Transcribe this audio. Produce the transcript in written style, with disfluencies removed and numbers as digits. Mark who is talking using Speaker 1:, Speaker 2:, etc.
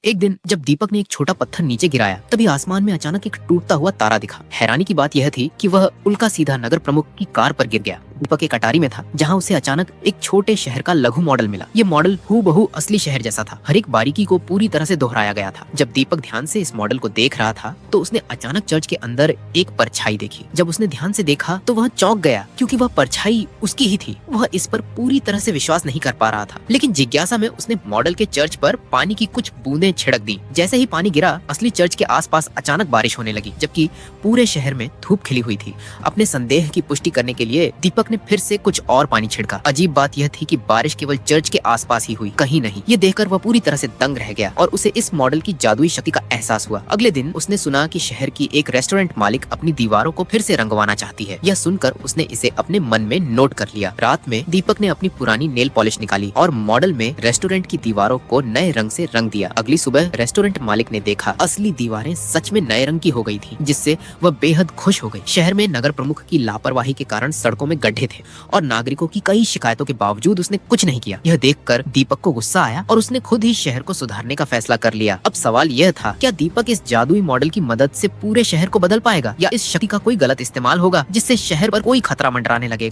Speaker 1: एक दिन जब दीपक ने एक छोटा पत्थर नीचे गिराया, तभी आसमान में अचानक एक टूटता हुआ तारा दिखा। हैरानी की बात यह थी कि वह उल्का सीधा नगर प्रमुख की कार पर गिर गया। दीपक एक अटारी में था, जहां उसे अचानक एक छोटे शहर का लघु मॉडल मिला। ये मॉडल हूबहू असली शहर जैसा था। हर एक बारीकी को पूरी तरह से दोहराया गया था। जब दीपक ध्यान से इस मॉडल को देख रहा था, तो उसने अचानक चर्च के अंदर एक परछाई देखी। जब उसने ध्यान से देखा, तो वह चौंक गया, क्योंकि वह परछाई उसकी ही थी। वह इस पर पूरी तरह से विश्वास नहीं कर पा रहा था, लेकिन जिज्ञासा में उसने मॉडल के चर्च पर पानी की कुछ बूंदें छिड़क दी। जैसे ही पानी गिरा, असली चर्च के आसपास अचानक बारिश होने लगी, जबकि पूरे शहर में धूप खिली हुई थी। अपने संदेह की पुष्टि करने के लिए दीपक ने फिर से कुछ और पानी छिड़का। अजीब बात यह थी कि बारिश केवल चर्च के आसपास ही हुई, कहीं नहीं। ये देखकर वह पूरी तरह से दंग रह गया और उसे इस मॉडल की जादुई शक्ति का एहसास हुआ। अगले दिन उसने सुना कि शहर की एक रेस्टोरेंट मालिक अपनी दीवारों को फिर से रंगवाना चाहती है। यह सुनकर उसने इसे अपने मन में नोट कर लिया। रात में दीपक ने अपनी पुरानी नेल पॉलिश निकाली और मॉडल में रेस्टोरेंट की दीवारों को नए रंग से रंग दिया। अगली सुबह रेस्टोरेंट मालिक ने देखा असली दीवारें सच में नए रंग की हो गई थी, जिससे वह बेहद खुश हो गई। शहर में नगर प्रमुख की लापरवाही के कारण सड़कों में गड्ढे थे और नागरिकों की कई शिकायतों के बावजूद उसने कुछ नहीं किया। यह देखकर दीपक को गुस्सा आया और उसने खुद ही शहर को सुधारने का फैसला कर लिया। अब सवाल यह था, क्या दीपक इस जादुई मॉडल की मदद से पूरे शहर को बदल पाएगा, या इस शक्ति का कोई गलत इस्तेमाल होगा जिससे शहर पर कोई खतरा मंडराने लगेगा।